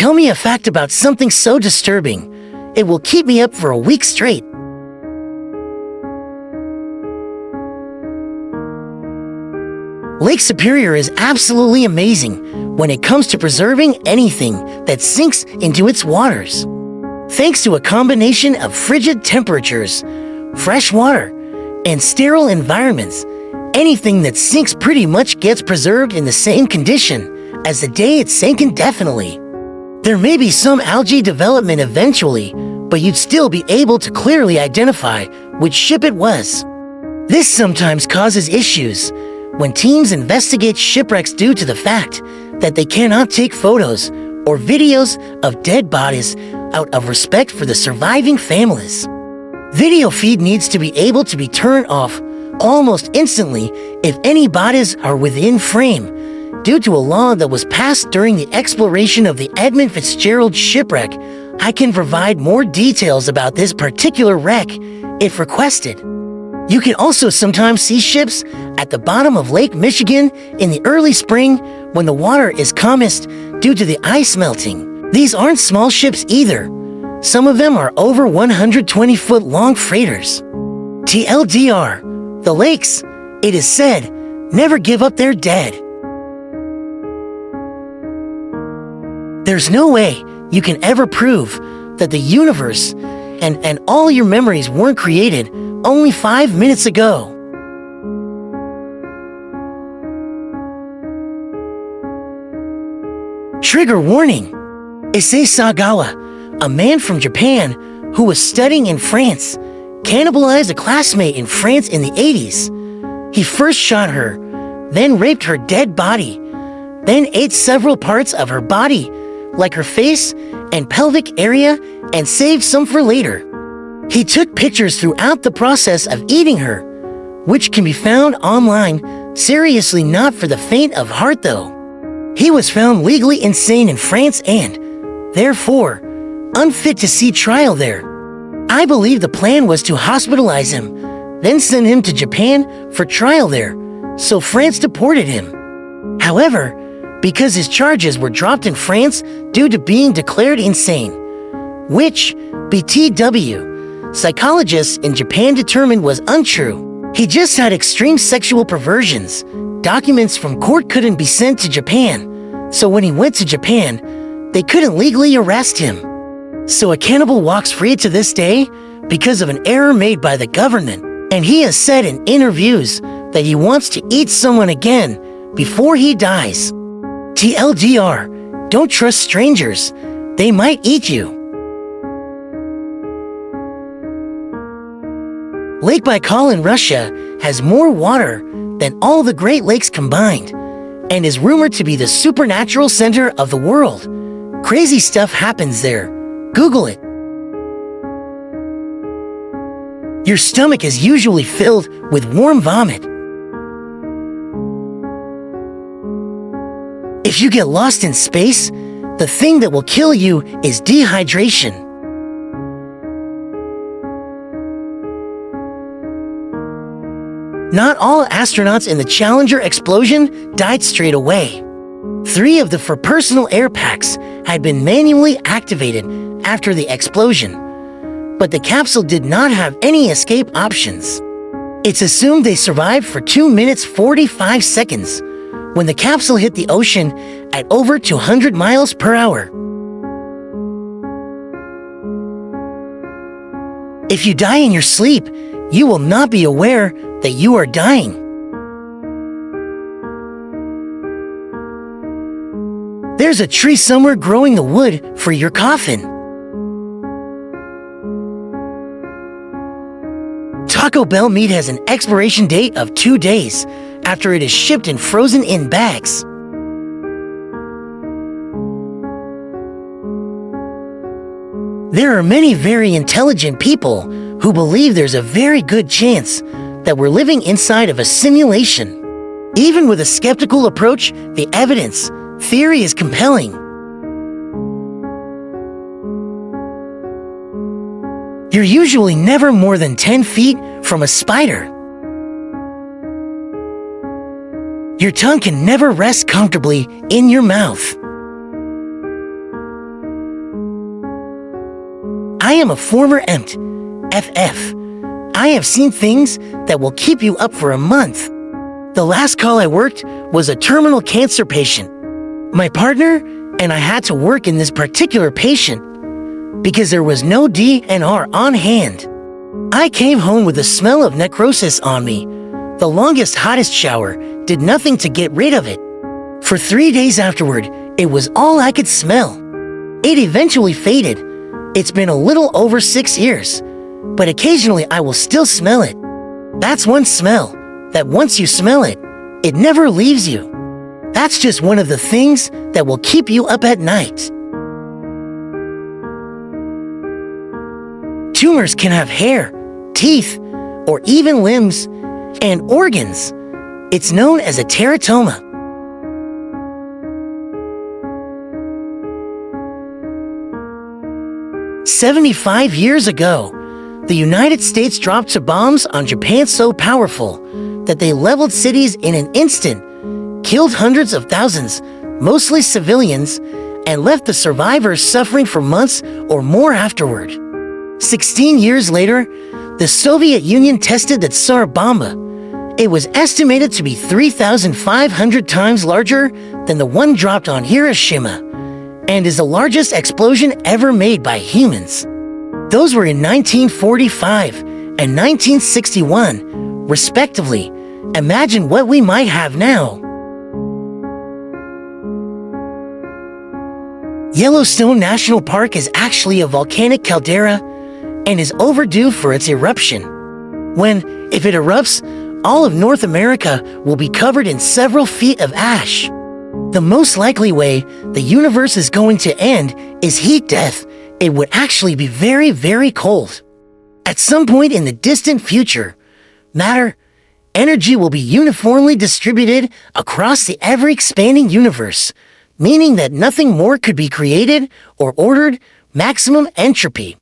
Tell me a fact about something so disturbing. It will keep me up for a week straight. Lake Superior is absolutely amazing when it comes to preserving anything that sinks into its waters. Thanks to a combination of frigid temperatures, fresh water, and sterile environments, anything that sinks pretty much gets preserved in the same condition as the day it sank indefinitely. There may be some algae development eventually, but you'd still be able to clearly identify which ship it was. This sometimes causes issues when teams investigate shipwrecks due to the fact that they cannot take photos or videos of dead bodies out of respect for the surviving families. Video feed needs to be able to be turned off almost instantly if any bodies are within frame, due to a law that was passed during the exploration of the Edmund Fitzgerald shipwreck. I can provide more details about this particular wreck if requested. You can also sometimes see ships at the bottom of Lake Michigan in the early spring when the water is calmest due to the ice melting. These aren't small ships either. Some of them are over 120-foot long freighters. TLDR, the lakes, it is said, never give up their dead. There's no way you can ever prove that the universe and all your memories weren't created only 5 minutes ago. Trigger warning. Issei Sagawa, a man from Japan who was studying in France, cannibalized a classmate in France in the 80s. He first shot her, then raped her dead body, then ate several parts of her body, like her face and pelvic area, and saved some for later. He took pictures throughout the process of eating her, which can be found online. Seriously, not for the faint of heart though. He was found legally insane in France and, therefore, unfit to see trial there. I believe the plan was to hospitalize him, then send him to Japan for trial there, so France deported him. However, because his charges were dropped in France due to being declared insane, which BTW, psychologists in Japan determined was untrue. He just had extreme sexual perversions. Documents from court couldn't be sent to Japan, so when he went to Japan, they couldn't legally arrest him. So a cannibal walks free to this day because of an error made by the government, and he has said in interviews that he wants to eat someone again before he dies. TLDR, don't trust strangers. They might eat you. Lake Baikal in Russia has more water than all the Great Lakes combined, and is rumored to be the supernatural center of the world. Crazy stuff happens there. Google it. Your stomach is usually filled with warm vomit. If you get lost in space, the thing that will kill you is dehydration. Not all astronauts in the Challenger explosion died straight away. 3 of the 4 personal air packs had been manually activated after the explosion, but the capsule did not have any escape options. It's assumed they survived for 2 minutes 45 seconds when the capsule hit the ocean at over 200 miles per hour. If you die in your sleep, you will not be aware that you are dying. There's a tree somewhere growing the wood for your coffin. Taco Bell meat has an expiration date of 2 days after it is shipped and frozen in bags. There are many very intelligent people who believe there's a very good chance that we're living inside of a simulation. Even with a skeptical approach, the evidence theory is compelling. You're usually never more than 10 feet from a spider. Your tongue can never rest comfortably in your mouth. am a former EMT, FF. I have seen things that will keep you up for a month. The last call I worked was a terminal cancer patient. My partner and I had to work in this particular patient because there was no DNR on hand. I came home with the smell of necrosis on me. The longest, hottest shower did nothing to get rid of it. For 3 days afterward, it was all I could smell. It eventually faded. It's been a little over 6 years, but occasionally I will still smell it. That's one smell that once you smell it, it never leaves you. That's just one of the things that will keep you up at night. Tumors can have hair, teeth, or even limbs and organs. It's known as a teratoma. "75 years ago, the United States dropped bombs on Japan so powerful that they leveled cities in an instant, killed hundreds of thousands, mostly civilians, and left the survivors suffering for months or more afterward. 16 years later, the Soviet Union tested the Tsar Bomba. It was estimated to be 3,500 times larger than the one dropped on Hiroshima, and is the largest explosion ever made by humans. Those were in 1945 and 1961, respectively. Imagine what we might have now. Yellowstone National Park is actually a volcanic caldera and is overdue for its eruption. If it erupts, all of North America will be covered in several feet of ash. The most likely way the universe is going to end is heat death. It would actually be very, very cold. At some point in the distant future, energy will be uniformly distributed across the ever-expanding universe, meaning that nothing more could be created or ordered, maximum entropy.